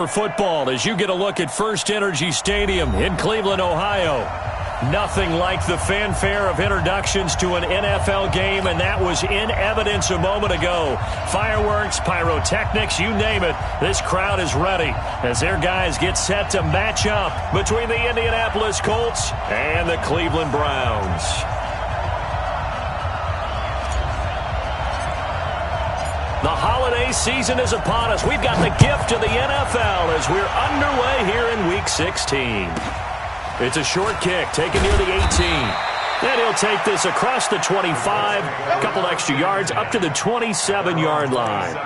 For football, as you get a look at First Energy Stadium in Cleveland, Ohio. Nothing like the fanfare of introductions to an NFL game, and that was in evidence a moment ago. Fireworks, pyrotechnics, you name it. This crowd is ready as their guys get set to match up between the Indianapolis Colts and the Cleveland Browns. The holiday season is upon us. We've got the gift of the NFL as we're underway here in Week 16. It's a short kick taken near the 18. Then he'll take this across the 25, a couple extra yards up to the 27-yard line.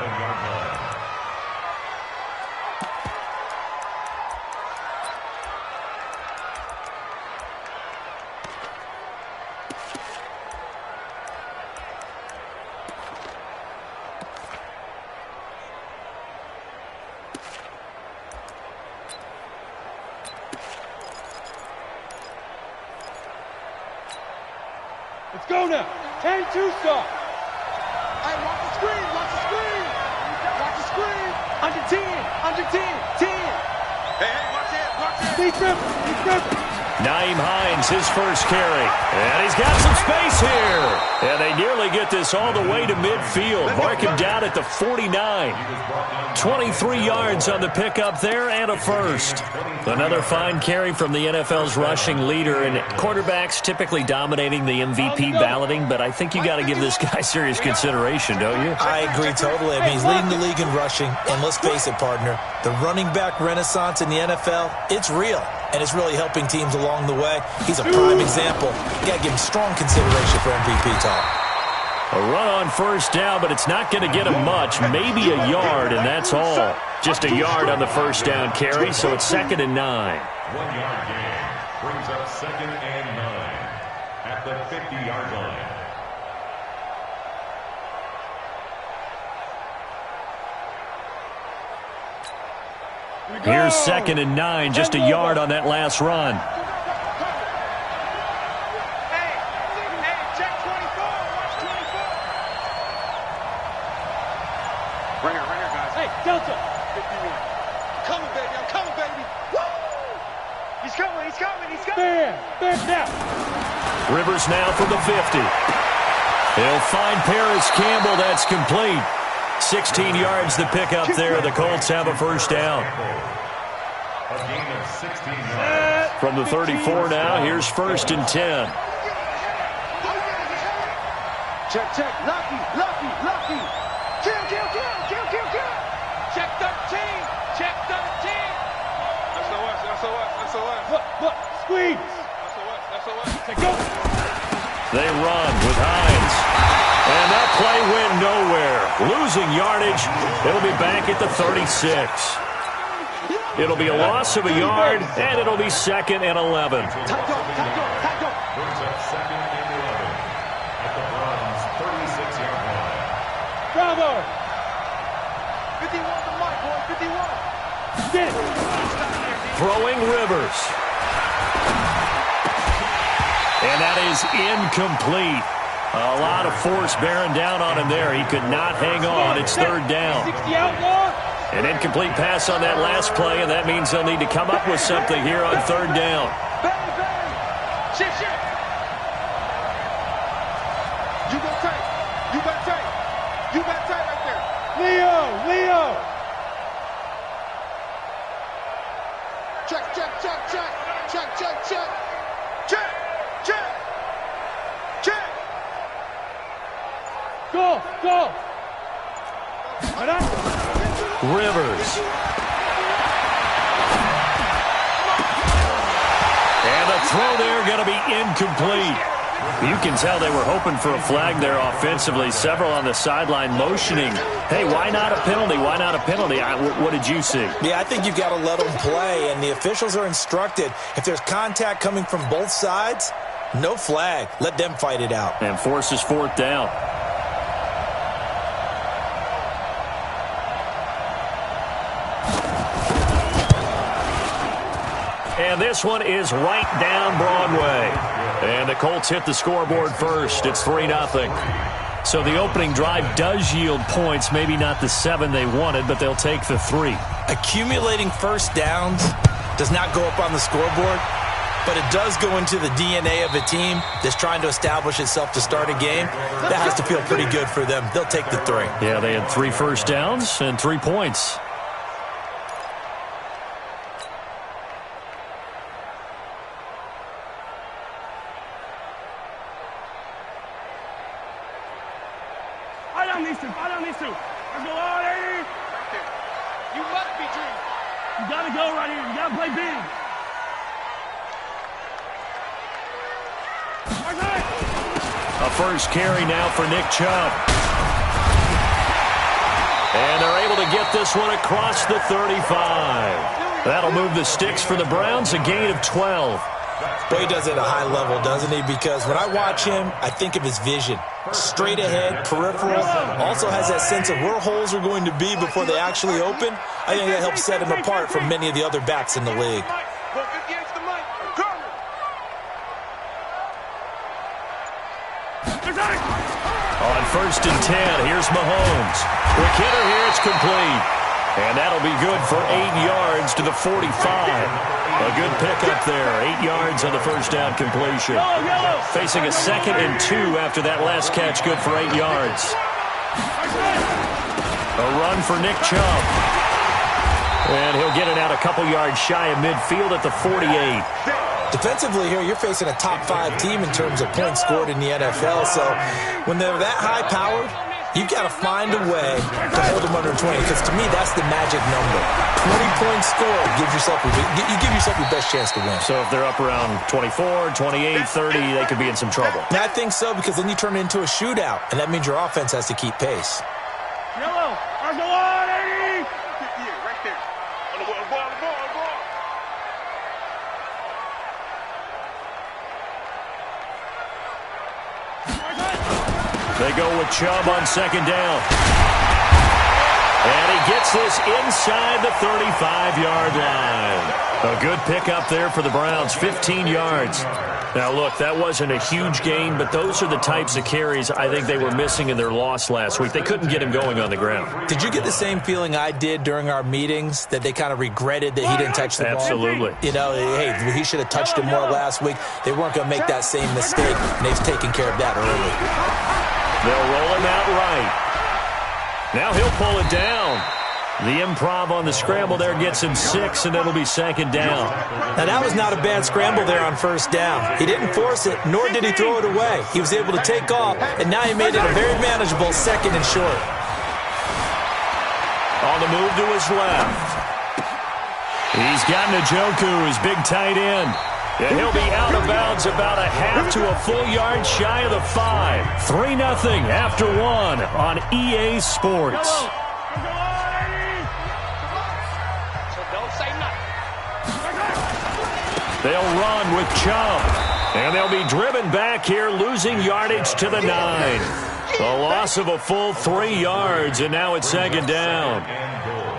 Let's go now. 10-2 stop. Hey, watch the screen. Watch the screen. Watch the screen. Under 10. Under 10. 10. Hey, watch it. Watch it. Deep rip. Nyheim Hines, his first carry. And he's got some space here. And they nearly get this all the way to midfield. Mark him down at the 49. 23 yards on the pickup there and a first. Another fine carry from the NFL's rushing leader, and quarterbacks typically dominating the MVP balloting, but I think you got to give this guy serious consideration, don't you? I agree totally. I mean, he's leading the league in rushing, and let's face it, partner, the running back renaissance in the NFL, it's real, and it's really helping teams along the way. He's a prime example. You got to give him strong consideration for MVP talk. A run on first down, but it's not going to get him much. Maybe a yard, and that's all. Just a yard on the first down carry, so it's 2nd and 9. 1 yard gain brings up 2nd and 9 at the 50-yard line. Here's 2nd and 9, just a yard on that last run. Delta. 51. Coming, baby. I'm coming, baby. Woo! He's coming. Bam. Now. Rivers now from the 50. He'll find Paris Campbell. That's complete. 16 yards to pick up there. The Colts have a first down. A gain of 16 yards. From the 34 now, here's 1st and 10. Check. Lucky. Kill. Check 13. SOS. Look. Squeeze. SOS. Go. They run with Hines. And that play went nowhere. Losing yardage. It'll be back at the 36. It'll be a loss of a yard, and it'll be 2nd and 11. Brings up 2nd and 11 at the Browns' 36-yard line. Bravo. 51 to Mike, boy. 51. Get it. Throwing Rivers. And that is incomplete. A lot of force bearing down on him there. He could not hang on. It's 3rd down. 60 outlaw. An incomplete pass on that last play, and that means they'll need to come up with something here on 3rd down. Bang. Shit. You better take right there. Leo. Check. Go. Rivers. And the throw there going to be incomplete. You can tell they were hoping for a flag there offensively. Several on the sideline motioning. Hey, why not a penalty? What did you see? Yeah, I think you've got to let them play, and the officials are instructed. If there's contact coming from both sides, no flag. Let them fight it out. And forces 4th down. And this one is right down Broadway. And the Colts hit the scoreboard first. It's 3-0. So the opening drive does yield points, maybe not the 7 they wanted, but they'll take the 3. Accumulating first downs does not go up on the scoreboard, but it does go into the DNA of a team that's trying to establish itself to start a game. That has to feel pretty good for them. They'll take the 3. Yeah, they had 3 first downs and 3 points. Let's go on, 80. You must be dreaming. You got to go right here. You got to play big. A first carry now for Nick Chubb. And they're able to get this one across the 35. That'll move the sticks for the Browns, a gain of 12. Boy, he does it at a high level, doesn't he? Because when I watch him, I think of his vision. Straight ahead, peripheral, also has that sense of where holes are going to be before they actually open. I think that helps set him apart from many of the other backs in the league. On first and 10, here's Mahomes. Quick hitter here, it's complete. And that'll be good for 8 yards to the 45. A good pickup there. 8 yards on the first down completion. Facing a 2nd and 2 after that last catch, good for 8 yards. A run for Nick Chubb. And he'll get it out a couple yards shy of midfield at the 48. Defensively here, you're facing a top 5 team in terms of points scored in the NFL. So when they're that high-powered, you've got to find a way to hold them under 20, because to me, that's the magic number. 20 points scored, you give yourself your best chance to win. So if they're up around 24, 28, 30, they could be in some trouble. I think so, because then you turn it into a shootout, and that means your offense has to keep pace. Yellow, on the line, 80! Yeah, right there. On the ball. They go with Chubb on second down. And he gets this inside the 35-yard line. A good pickup there for the Browns, 15 yards. Now, look, that wasn't a huge gain, but those are the types of carries I think they were missing in their loss last week. They couldn't get him going on the ground. Did you get the same feeling I did during our meetings, that they kind of regretted that he didn't touch the ball? Absolutely. You know, hey, he should have touched it more last week. They weren't going to make that same mistake, and they've taken care of that early. They'll roll him out right. Now he'll pull it down. The improv on the scramble there gets him 6, and it'll be second down. Now, that was not a bad scramble there on first down. He didn't force it, nor did he throw it away. He was able to take off, and now he made it a very manageable 2nd and short. On the move to his left. He's got Njoku, his big tight end. And he'll be out of bounds about a half to a full yard shy of the 5. 3-0 after 1 on EA Sports. They'll run with Chubb. And they'll be driven back here, losing yardage to the 9. A loss of a full 3 yards, and now it's second down.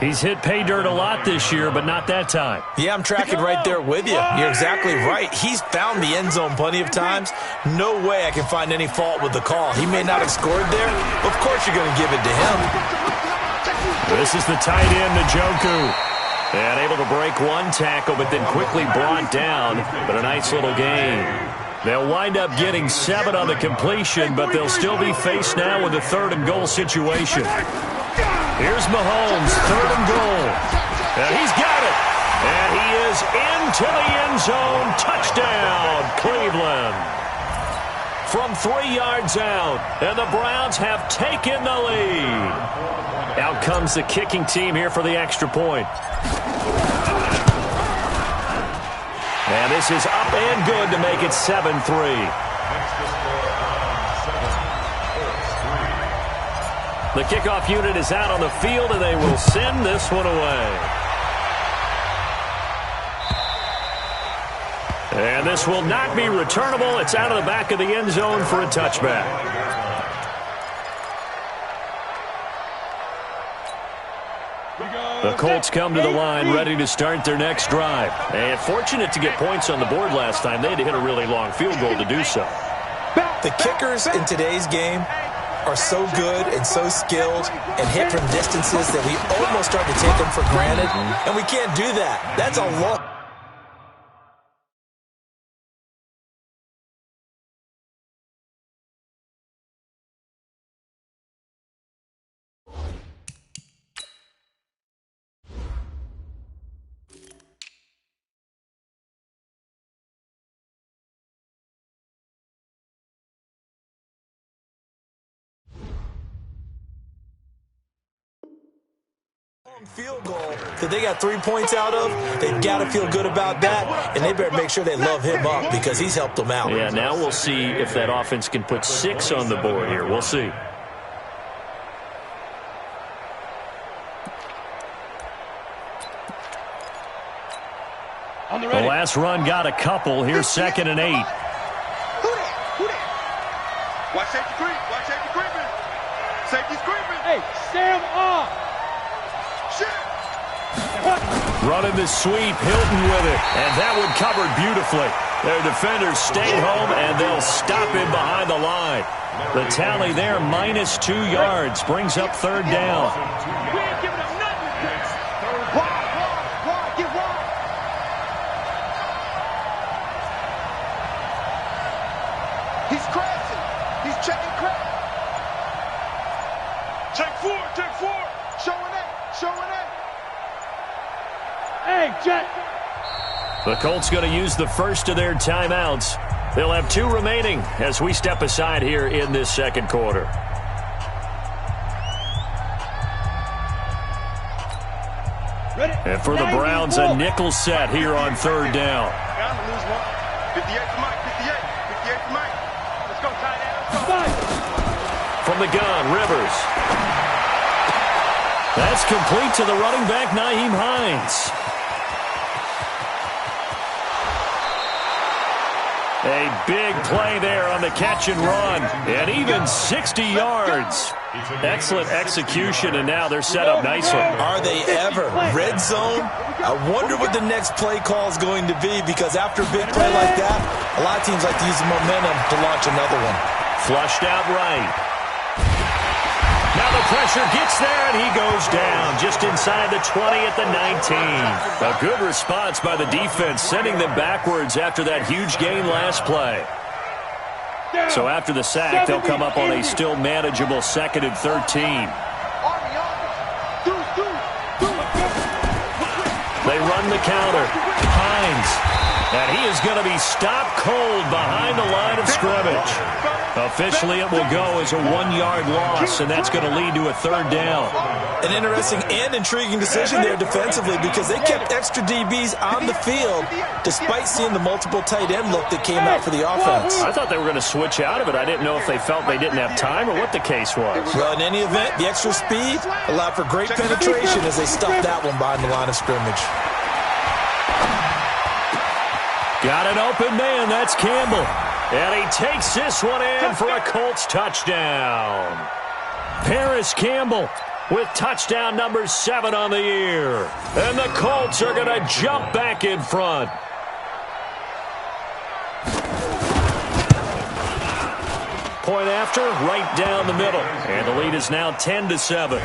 He's hit pay dirt a lot this year, but not that time. Yeah, I'm tracking right there with you. You're exactly right. He's found the end zone plenty of times. No way I can find any fault with the call. He may not have scored there, but of course you're going to give it to him. This is the tight end, Njoku. And able to break one tackle, but then quickly brought down. But a nice little gain. They'll wind up getting 7 on the completion, but they'll still be faced now with a 3rd and goal situation. Here's Mahomes, 3rd and goal. And he's got it. And he is into the end zone. Touchdown, Cleveland. From 3 yards out, and the Browns have taken the lead. Out comes the kicking team here for the extra point. And this is up and good to make it 7-3. The kickoff unit is out on the field, and they will send this one away. And this will not be returnable. It's out of the back of the end zone for a touchback. The Colts come to the line ready to start their next drive. And fortunate to get points on the board last time. They had to hit a really long field goal to do so. The kickers in today's game are so good and so skilled and hit from distances that we almost start to take them for granted, and we can't do that. That's a long... field goal that they got 3 points out of. They've got to feel good about that, and they better make sure they love him up because he's helped them out. Yeah, now we'll see if that offense can put 6 on the board here. We'll see. The last run got a couple. Here's 2nd and 8. Who that? Watch safety creep. Watch safety creeping. Safety's creeping. Hey, Sam off. Running the sweep, Hilton with it, and that one covered beautifully. Their defenders stayed home, and they'll stop him behind the line. The tally there, -2 yards, brings up 3rd down. We ain't giving up nothing. Wide, get wide. He's crashing. He's checking crack. Check 4. Showing that. Hey, Jack. The Colts going to use the first of their timeouts. They'll have 2 remaining as we step aside here in this 2nd quarter. And for the Browns, a nickel set here on 3rd down. 58 for Mike. 58 for Mike. Let's go, tight end. From the gun, Rivers. That's complete to the running back, Nyheim Hines. A big play there on the catch and run. And even 60 yards. Excellent execution, and now they're set up nicely. Are they ever? Red zone? I wonder what the next play call is going to be, because after a big play like that, a lot of teams like to use the momentum to launch another one. Flushed out right. Now the pressure gets there, and he goes down just inside the 20 at the 19. A good response by the defense, sending them backwards after that huge gain last play. So after the sack, they'll come up on a still manageable 2nd and 13. They run the counter. Hines. And he is going to be stopped cold behind the line of scrimmage. Officially, it will go as a 1-yard loss, and that's going to lead to a 3rd down. An interesting and intriguing decision there defensively, because they kept extra DBs on the field despite seeing the multiple tight end look that came out for the offense. I thought they were going to switch out of it. I didn't know if they felt they didn't have time or what the case was. Well, in any event, the extra speed allowed for great penetration as they stuffed that one behind the line of scrimmage. Got an open man. That's Campbell. And he takes this one in for a Colts touchdown. Paris Campbell with touchdown number 7 on the year. And the Colts are going to jump back in front. Point after, right down the middle. And the lead is now 10-7.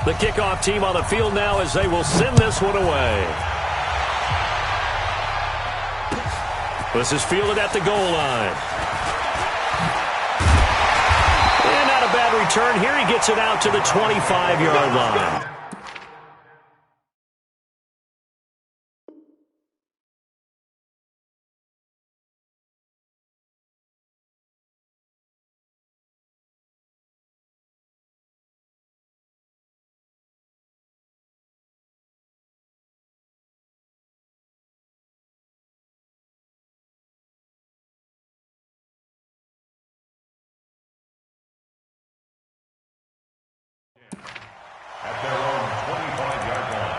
The kickoff team on the field now as they will send this one away. This is fielded at the goal line. And not a bad return here. He gets it out to the 25-yard line. At their own 25-yard line.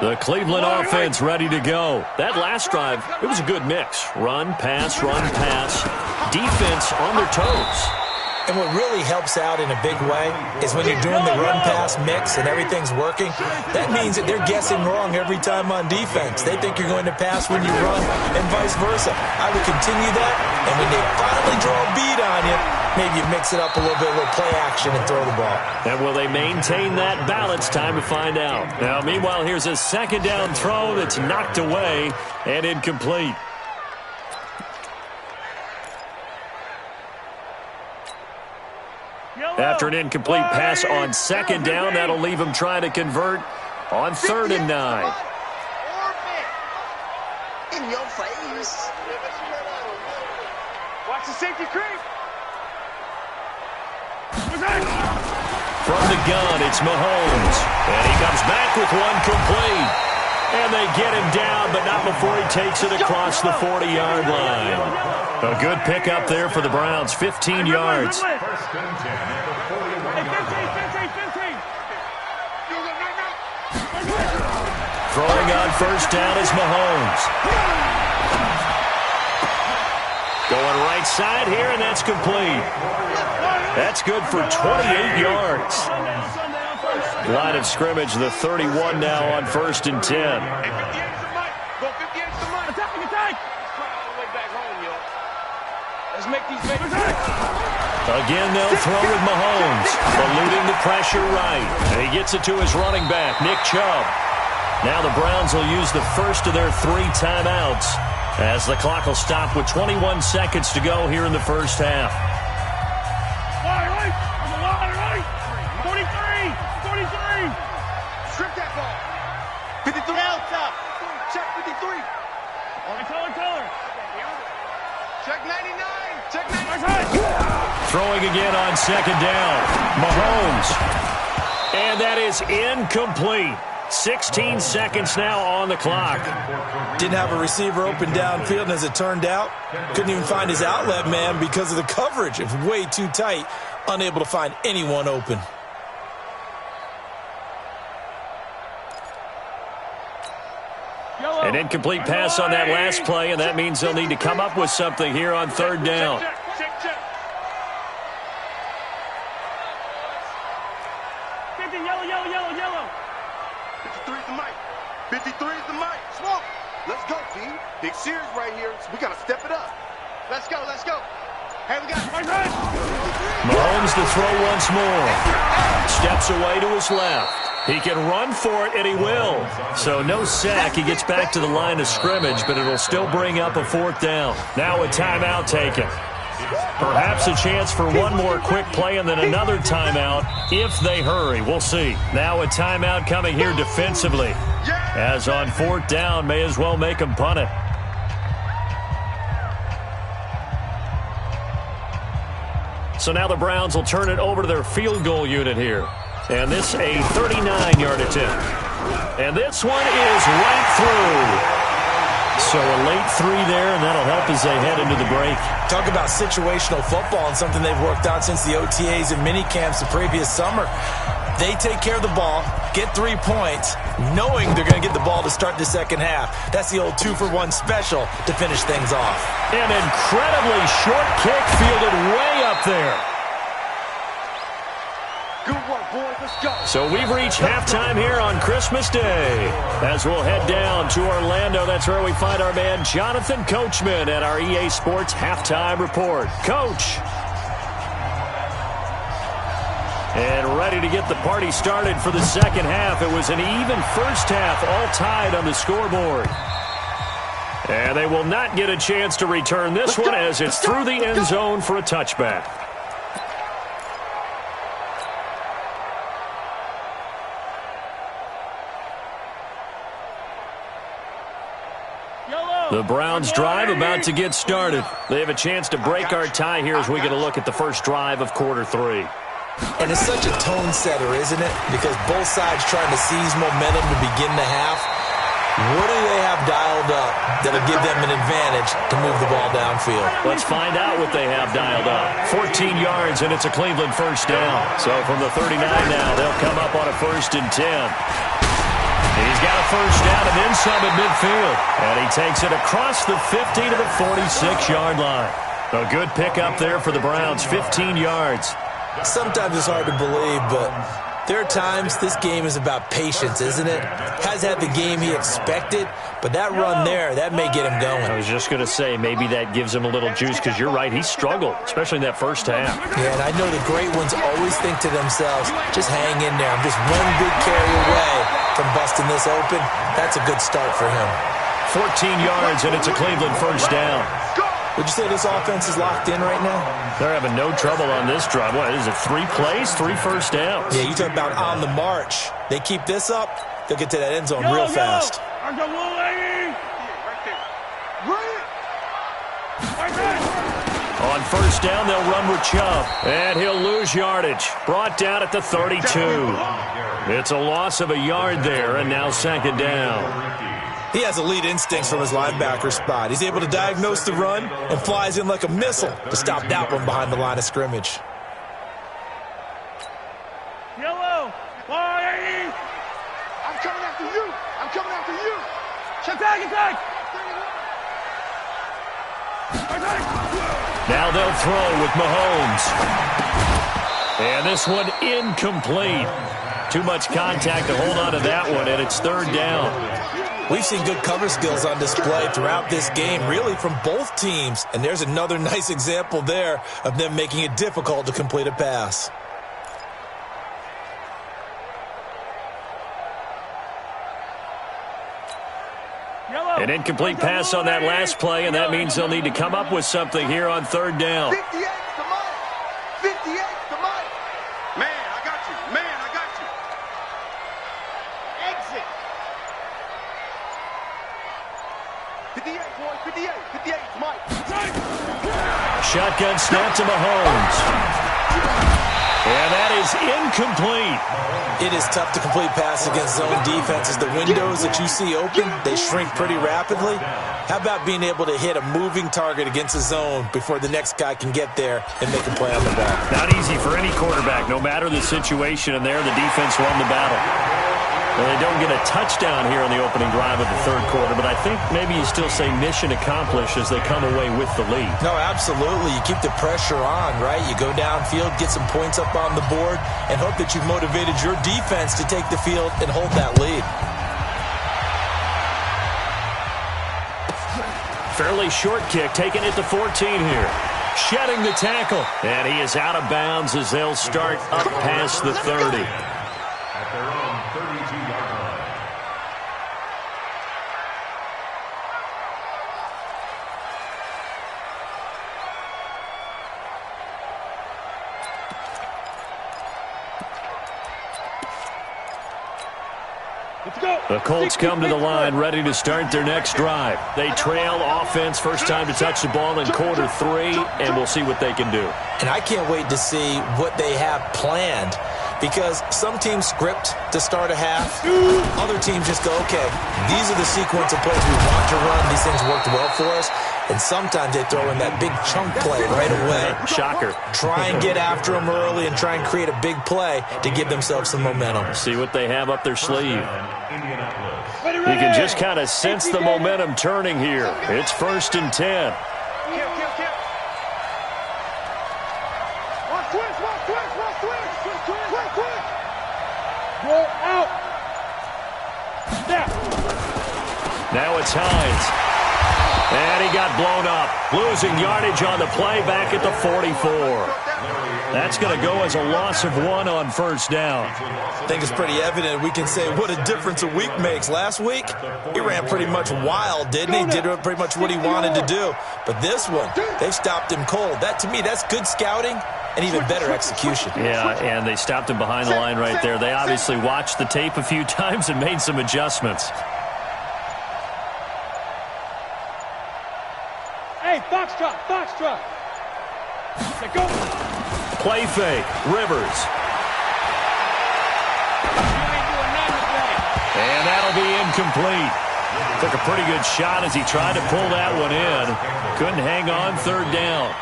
The Cleveland offense ready to go. That last drive, it was a good mix. Run, pass, defense on their toes. And what really helps out in a big way is when you're doing the run-pass mix and everything's working, that means that they're guessing wrong every time on defense. They think you're going to pass when you run and vice versa. I would continue that, and when they finally draw a beat on you, maybe you mix it up a little bit, a little play action, and throw the ball. And will they maintain that balance? Time to find out. Now, meanwhile, here's a second down throw that's knocked away and incomplete. After an incomplete pass on second down, that'll leave him trying to convert on 3rd and 9. In your face. Watch the safety creep. From the gun, it's Mahomes. And he comes back with one complete. And they get him down, but not before he takes it across the 40-yard line. A good pickup there for the Browns, 15 yards. Throwing on first down is Mahomes. Going right side here, and that's complete. That's good for 28 yards. Line of scrimmage, the 31 now on 1st and 10. Again, they'll throw with Mahomes, eluding the pressure right. And he gets it to his running back, Nick Chubb. Now the Browns will use the first of their 3 timeouts as the clock will stop with 21 seconds to go here in the first half. 43. Strip that ball. 53. Check 53. Taylor. Check 99. Check 99. Throwing again on second down. Mahomes. And that is incomplete. 16 seconds now on the clock. Didn't have a receiver open downfield, and as it turned out, couldn't even find his outlet man because of the coverage. It was way too tight, unable to find anyone open. An incomplete pass on that last play, and that means they'll need to come up with something here on 3rd down. Check. 50, yellow. 53 is the mic. 53 is the mic. Smoke. Let's go, team. Big series right here. So we got to step it up. Let's go. Hey, we got it. Mahomes to throw once more. Steps away to his left. He can run for it, and he will. So no sack. He gets back to the line of scrimmage, but it'll still bring up a 4th down. Now a timeout taken. Perhaps a chance for one more quick play and then another timeout if they hurry. We'll see. Now a timeout coming here defensively. As on 4th down, may as well make them punt it. So now the Browns will turn it over to their field goal unit here. And this a 39-yard attempt. And this one is right through. So a late 3 there, and that'll help as they head into the break. Talk about situational football and something they've worked on since the OTAs and mini camps the previous summer. They take care of the ball, get 3 points, knowing they're going to get the ball to start the second half. That's the old 2-for-1 special to finish things off. An incredibly short kick fielded way up there. Good work, boys. Let's go. So we've reached halftime here on Christmas Day. As we'll head down to Orlando, that's where we find our man Jonathan Coachman at our EA Sports Halftime Report. Coach. And ready to get the party started for the second half. It was an even first half, all tied on the scoreboard. And they will not get a chance to return this one as it's through the end zone for a touchback. The Browns drive about to get started. They have a chance to break our tie here as we get a look at the first drive of quarter 3. And it's such a tone setter, isn't it? Because both sides trying to seize momentum to begin the half. What do they have dialed up that'll give them an advantage to move the ball downfield? Let's find out what they have dialed up. 14 yards, and it's a Cleveland first down. So from the 39 now, they'll come up on a 1st and 10. He's got a first down and then some at midfield. And he takes it across the 50 to the 46-yard line. A good pickup there for the Browns, 15 yards. Sometimes it's hard to believe, but there are times this game is about patience, isn't it? Has had the game he expected, but that run there, that may get him going. I was just going to say, maybe that gives him a little juice, because you're right, he struggled, especially in that first half. Yeah, and I know the great ones always think to themselves, just hang in there. I'm just one big carry away from busting this open. That's a good start for him. 14 yards, and it's a Cleveland first down. Would you say this offense is locked in right now? They're having no trouble on this drive. What is it, 3 plays, 3 first downs? Yeah, you talk about on the march. They keep this up, they'll get to that end zone real fast. On first down, they'll run with Chubb, and he'll lose yardage. Brought down at the 32. It's a loss of a yard there, and now second down. He has elite instincts from his linebacker spot. He's able to diagnose the run and flies in like a missile to stop that one behind the line of scrimmage. Yellow, I'm coming after you. I'm coming after you. Attack. Now they'll throw with Mahomes. And this one incomplete. Too much contact to hold on to that one, and it's third down. We've seen good cover skills on display throughout this game, really from both teams. And there's another nice example there of them making it difficult to complete a pass. An incomplete pass on that last play, and that means they'll need to come up with something here on third down. 58 to Mike. 58 to Mike. Man, I got you. Exit. 58, boy. 58 to Mike. Shotgun snap to Mahomes. And that is incomplete. It is tough to complete pass against zone defenses. The windows that you see open, they shrink pretty rapidly. How about being able to hit a moving target against a zone before the next guy can get there and make a play on the ball? Not easy for any quarterback, no matter the situation, and there the defense won the battle. Well, they don't get a touchdown here on the opening drive of the third quarter, but I think maybe you still say mission accomplished as they come away with the lead. No, absolutely. You keep the pressure on, right? You go downfield, get some points up on the board, and hope that you've motivated your defense to take the field and hold that lead. Fairly short kick, taking it to 14 here. Shedding the tackle, and he is out of bounds as they'll start up past the 30. At their own 32-yard line. Let's go. The Colts come to the line ready to start their next drive. They trail offense, first time to touch the ball in quarter 3, and we'll see what they can do. And I can't wait to see what they have planned, because some teams script to start a half. Other teams just go, okay, these are the sequence of plays we want to run. These things worked well for us. And sometimes they throw in that big chunk play right away. Shocker. Try and get after them early and try and create a big play to give themselves some momentum. See what they have up their sleeve. You can just kind of sense the momentum turning here. It's 1st and 10. Roll out. Snap. Now it's Hines. And he got blown up. Losing yardage on the play back at the 44. That's going to go as a loss of 1 on first down. I think it's pretty evident. We can say what a difference a week makes. Last week, he ran pretty much wild, didn't he? Did pretty much what he wanted to do. But this one, they've stopped him cold. That, to me, that's good scouting and even better execution. Yeah, and they stopped him behind the line right there. They obviously watched the tape a few times and made some adjustments. Hey, Foxtrot. Let's go. Play fake. Rivers. And that'll be incomplete. Took a pretty good shot as he tried to pull that one in. Couldn't hang on third down.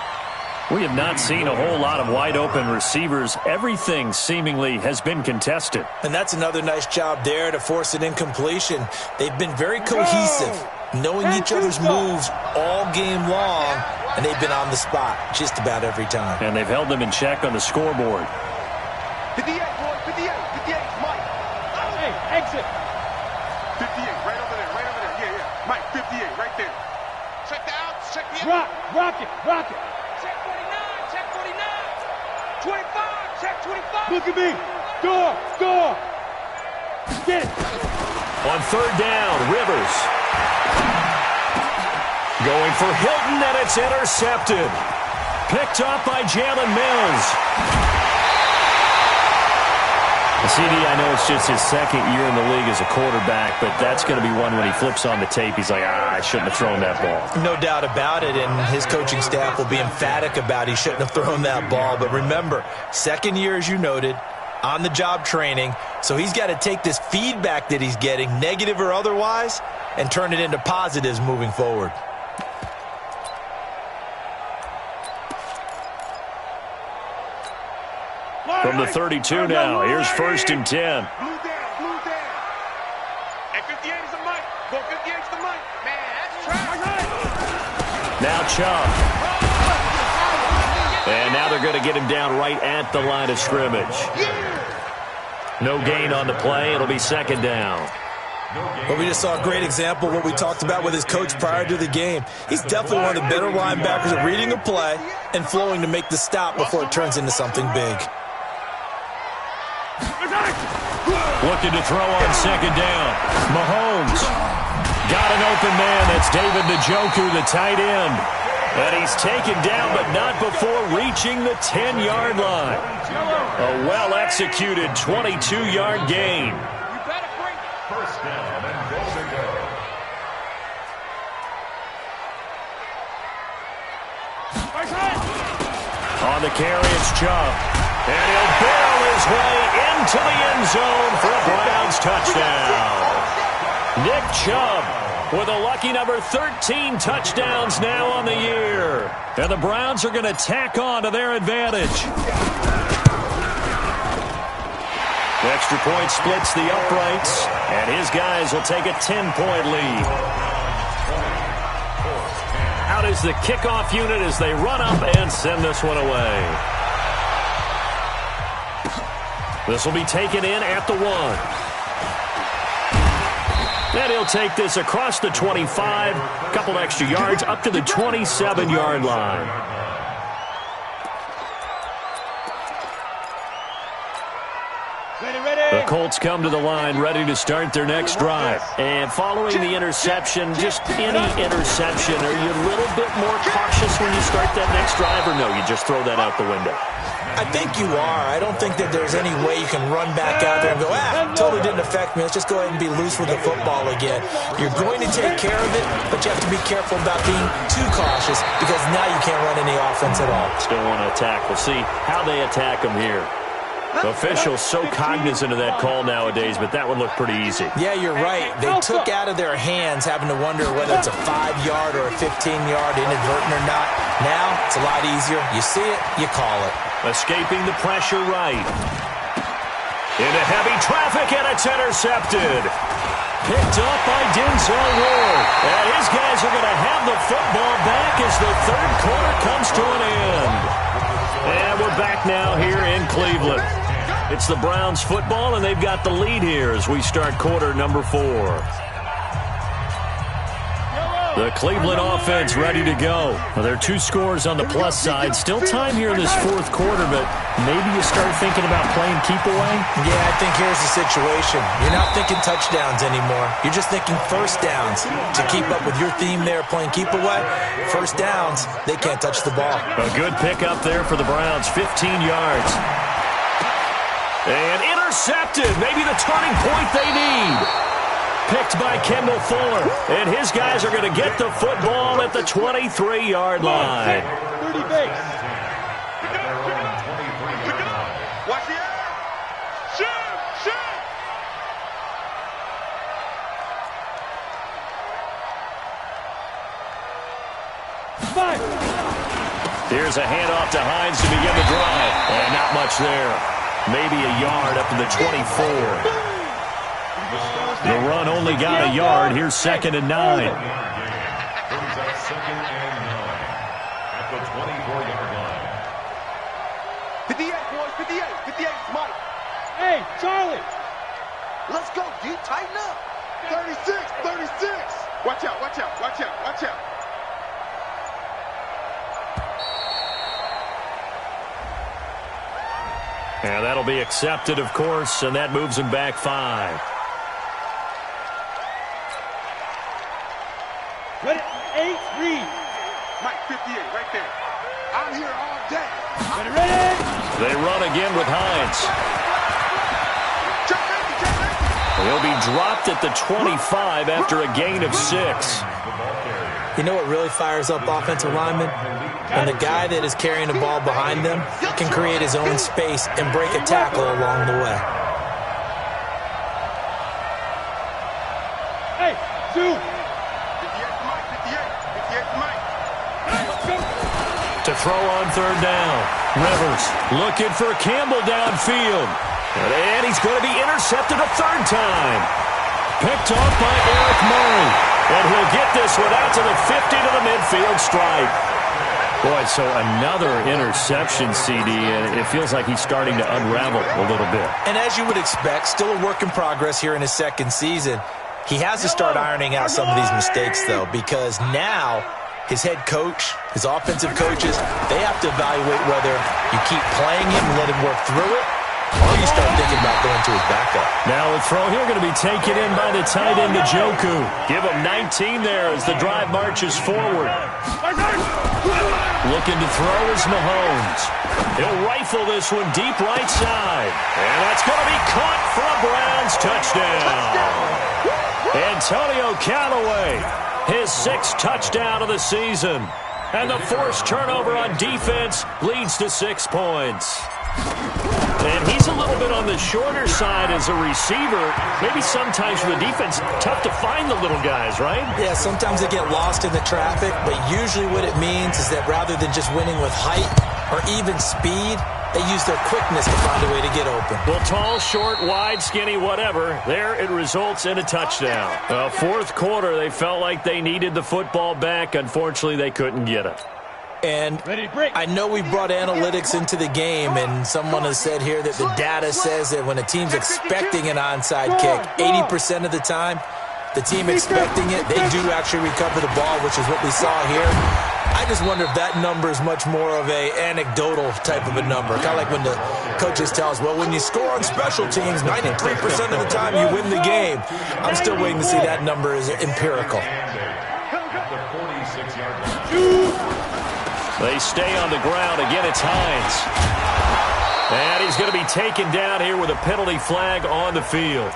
We have not seen a whole lot of wide-open receivers. Everything seemingly has been contested. And that's another nice job there to force an incompletion. They've been very cohesive, knowing each other's moves all game long, and they've been on the spot just about every time. And they've held them in check on the scoreboard. 58, boy, 58, 58, Mike. Hey, exit. 58, right over there, yeah. Mike, 58, right there. Check the out, check the out. Rock it. Check 49, check 49. 25, check 25. Look at me. Door. Get it. On third down, Rivers. Going for Hilton, and it's intercepted. Picked up by Jalen Mills. CD, I know it's just his second year in the league as a quarterback, but that's going to be one when he flips on the tape, he's like, I shouldn't have thrown that ball. No doubt about it, and his coaching staff will be emphatic about he shouldn't have thrown that ball. But remember, second year, as you noted, on-the-job training, so he's got to take this feedback that he's getting, negative or otherwise, and turn it into positives moving forward. From the 32 now, here's 1st and 10. Blue down. And 58 is the mic. Go 58 is the mic. Man, that's trash. Now Chubb. And now they're going to get him down right at the line of scrimmage. No gain on the play. It'll be 2nd down. But we just saw a great example of what we talked about with his coach prior to the game. He's definitely one of the better linebackers at reading a play and flowing to make the stop before it turns into something big. Looking to throw on 2nd down. Mahomes got an open man. That's David Njoku, the tight end. And he's taken down, but not before reaching the 10-yard line. A well-executed 22-yard gain. First down and goal to go. On the carry, it's Chubb. And he'll barrel his way into the end zone for a Browns touchdown. Nick Chubb with a lucky number 13 touchdowns now on the year. And the Browns are going to tack on to their advantage. The extra point splits the uprights, and his guys will take a 10-point lead. Out is the kickoff unit as they run up and send this one away. This will be taken in at the 1. And he'll take this across the 25, a couple extra yards, up to the 27-yard line. The Colts come to the line, ready to start their next drive. And following the interception, just any interception, are you a little bit more cautious when you start that next drive, or no, you just throw that out the window? I think you are. I don't think that there's any way you can run back out there and go, totally didn't affect me. Let's just go ahead and be loose with the football again. You're going to take care of it, but you have to be careful about being too cautious because now you can't run any offense at all. Still want to attack. We'll see how they attack them here. Officials so cognizant of that call nowadays, but that would look pretty easy. Yeah, you're right. They took out of their hands having to wonder whether it's a 5-yard or a 15-yard, inadvertent or not. Now, it's a lot easier. You see it, you call it. Escaping the pressure right. Into heavy traffic, and it's intercepted. Picked up by Denzel Ward. And his guys are going to have the football back as the third quarter comes to an end. And we're back now here in Cleveland. It's the Browns football, and they've got the lead here as we start quarter number 4. The Cleveland offense ready to go. Well, there are 2 scores on the plus side. Still time here in this fourth quarter, but maybe you start thinking about playing keep away? Yeah, I think here's the situation. You're not thinking touchdowns anymore. You're just thinking first downs. To keep up with your theme there, playing keep away, first downs, they can't touch the ball. A good pickup there for the Browns, 15 yards. And intercepted, maybe the turning point they need. Picked by Kendall Fuller, and his guys are going to get the football at the 23-yard line. 30 base. Watch the air. Shoot. Five. Here's a handoff to Hines to begin the drive. And not much there. Maybe a yard up to the 24. The run only got a yard. Here's 2nd and 9. Brings up 2nd and 9 at the 24-yard line. 58, boys, 58. 58, Mike. Hey, Charlie. Let's go, D. Tighten up. 36, 36. Watch out, watch out, watch out, watch out. And that'll be accepted, of course, and that moves him back 5. Ready? 8, read. Mike, 58, right there. I'm here all day. Ready? They run again with Hines. He'll be dropped at the 25 after a gain of 6. You know what really fires up offensive linemen? When the guy that is carrying the ball behind them can create his own space and break a tackle along the way. Hey, shoot! 58 Mike, 58 Mike. To throw on 3rd down. Rivers looking for Campbell downfield. And he's going to be intercepted a 3rd time. Picked off by Eric Murray. And he'll get this one out to the 50 to the midfield stripe. Boy, so another interception, CD, and it feels like he's starting to unravel a little bit. And as you would expect, still a work in progress here in his 2nd season. He has to start ironing out some of these mistakes, though, because now his head coach, his offensive coaches, they have to evaluate whether you keep playing him and let him work through it, or you start thinking about going to his backup. Now a throw here going to be taken in by the tight end, Njoku. Give him 19 there as the drive marches forward. Looking to throw is Mahomes. He'll rifle this one deep right side. And that's going to be caught for a Browns touchdown. Antonio Callaway, his 6th touchdown of the season. And the forced turnover on defense leads to 6 points. And he's a little bit on the shorter side as a receiver. Maybe sometimes for the defense, tough to find the little guys, right? Yeah, sometimes they get lost in the traffic, but usually what it means is that rather than just winning with height or even speed, they use their quickness to find a way to get open. Well, tall, short, wide, skinny, whatever, there it results in a touchdown. 4th quarter, they felt like they needed the football back. Unfortunately, they couldn't get it. And I know we brought analytics into the game, and someone has said here that the data says that when a team's expecting an onside kick, 80% of the time, the team expecting it, they do actually recover the ball, which is what we saw here. I just wonder if that number is much more of a anecdotal type of a number. Kind of like when the coaches tell us, well, when you score on special teams, 93% of the time you win the game. I'm still waiting to see that number is empirical. They stay on the ground. Again, it's Hines. And he's going to be taken down here with a penalty flag on the field.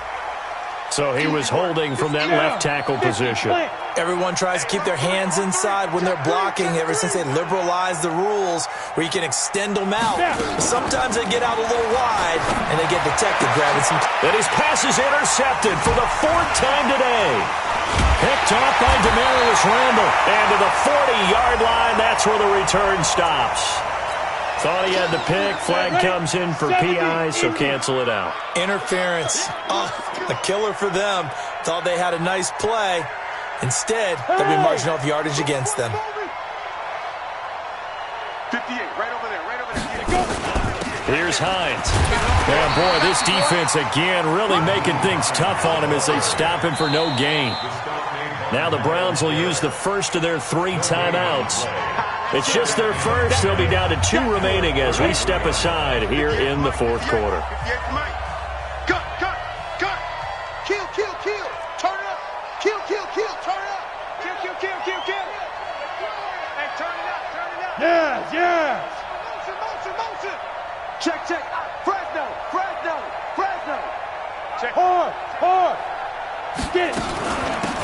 So he was holding from that left tackle position. Everyone tries to keep their hands inside when they're blocking ever since they liberalized the rules where you can extend them out. But sometimes they get out a little wide and they get detected grabbing some. And his pass is intercepted for the 4th time today. Picked off by Demarius Randall. And to the 40-yard line, that's where the return stops. Thought he had the pick. Flag comes in for PI, so cancel it out. Interference. Oh, a killer for them. Thought they had a nice play. Instead, they'll be marching off yardage against them. 58, right over there, right over there. Here's Hines. And boy, this defense again really making things tough on him as they stop him for no gain. Now the Browns will use the first of their 3 timeouts. It's just their first. They'll be down to 2 remaining as we step aside here in the 4th quarter. Cut. Kill. Turn it up. Kill. Turn it up. Kill. And turn it up. Yes. Motion. Check. Fresno. Check. Hard. Get it.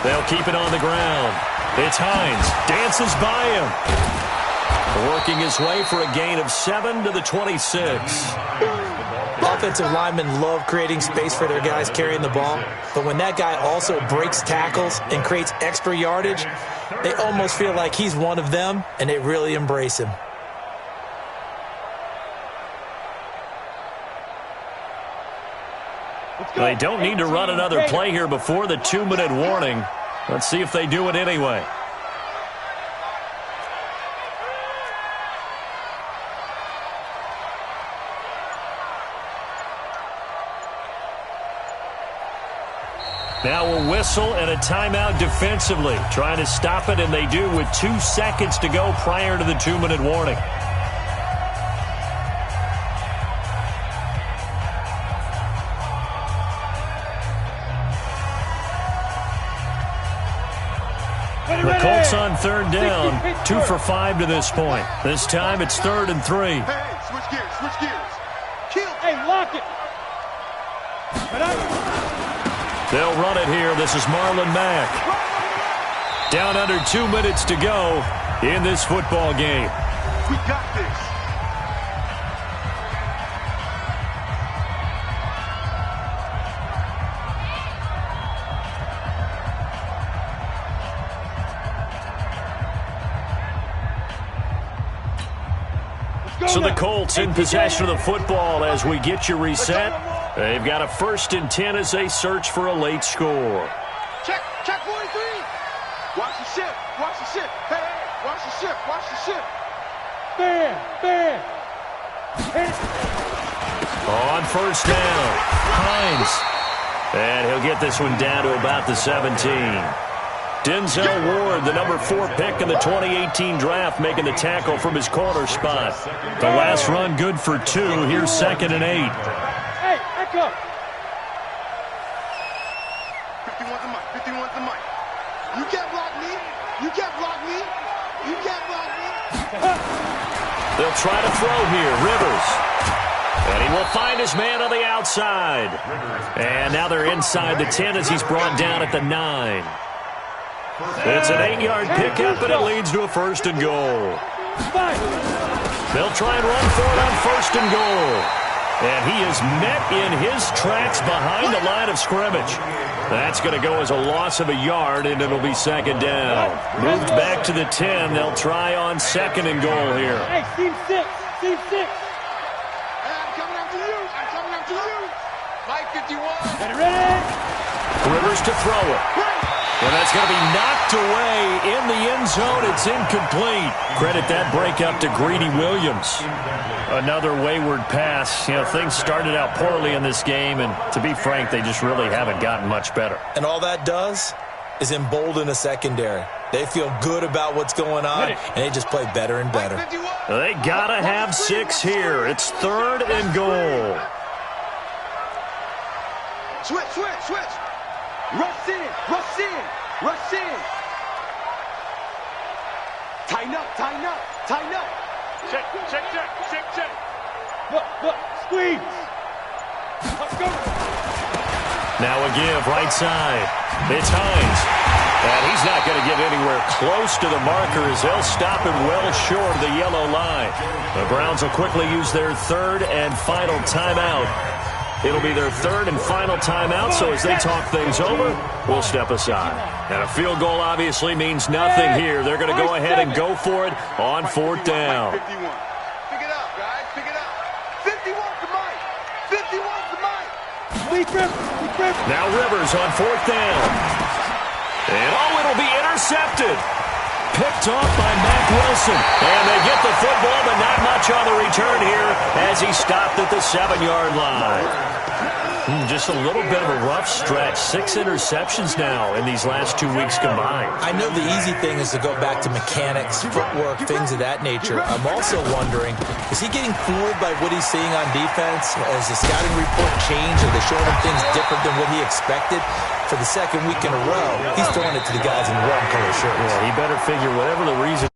They'll keep it on the ground. It's Hines. Dances by him. Working his way for a gain of 7 to the 26. Offensive linemen love creating space for their guys carrying the ball, but when that guy also breaks tackles and creates extra yardage, they almost feel like he's one of them, and they really embrace him. They don't need to run another play here before the 2-minute warning. Let's see if they do it anyway. Now a whistle and a timeout defensively. Trying to stop it, and they do with 2 seconds to go prior to the 2-minute warning. The Colts on 3rd down, 2 for 5 to this point. This time it's 3rd and 3. Hey, switch gears, switch gears. Kill. Hey, lock it. They'll run it here. This is Marlon Mack. Down under 2 minutes to go in this football game. We got this. So the Colts in possession of the football as we get you reset. They've got a 1st and 10 as they search for a late score. Check 43. Watch the ship, watch the ship. Hey, watch the ship, watch the ship. Bam. On 1st down, Hines. And he'll get this one down to about the 17. Denzel Ward, the number 4 pick in the 2018 draft, making the tackle from his corner spot. The last run good for 2. Here's 2nd and 8. Hey, echo. 51's the mic, 51's the mic. You can't block me. You can't block me. You can't block me. They'll try to throw here. Rivers. And he will find his man on the outside. And now they're inside the 10 as he's brought down at the 9. It's an 8-yard pickup, and it leads to a 1st and goal. They'll try and run for it on 1st and goal. And he is met in his tracks behind the line of scrimmage. That's going to go as a loss of a yard, and it'll be 2nd down. Moved back to the 10. They'll try on 2nd and goal here. Hey, team 6. Team 6. Hey, I'm coming after you. I'm coming after you. Mike 51. Ready? Rivers to throw it. And that's going to be knocked away in the end zone. It's incomplete. Credit that breakup to Greedy Williams. Another wayward pass. Things started out poorly in this game, and to be frank, they just really haven't gotten much better. And all that does is embolden a secondary. They feel good about what's going on, and they just play better and better. They got to have 6 here. It's 3rd and goal. Switch. Rush in. Tighten up. Check. Look. Squeeze. Let's go. Now a give right side. It's Hines. And he's not going to get anywhere close to the marker as they'll stop him well short of the yellow line. The Browns will quickly use their 3rd and final timeout. It'll be their 3rd and final timeout, so as they talk things over, we'll step aside. And a field goal obviously means nothing here. They're going to go ahead and go for it on 4th down. 51. Pick it up, guys. Pick it up. 51's the mic. 51's the mic. Now Rivers on 4th down. And it'll be intercepted. Picked off by Mack Wilson. And they get the football, but not much on the return here as he stopped at the 7-yard line. Just a little bit of a rough stretch. 6 interceptions now in these last 2 weeks combined. I know the easy thing is to go back to mechanics, footwork, things of that nature. I'm also wondering, is he getting fooled by what he's seeing on defense? Has the scouting report changed? Are they showing him things different than what he expected? For the 2nd week in a row, he's throwing it to the guys in the wrong color shirts. Yeah, he better figure whatever the reason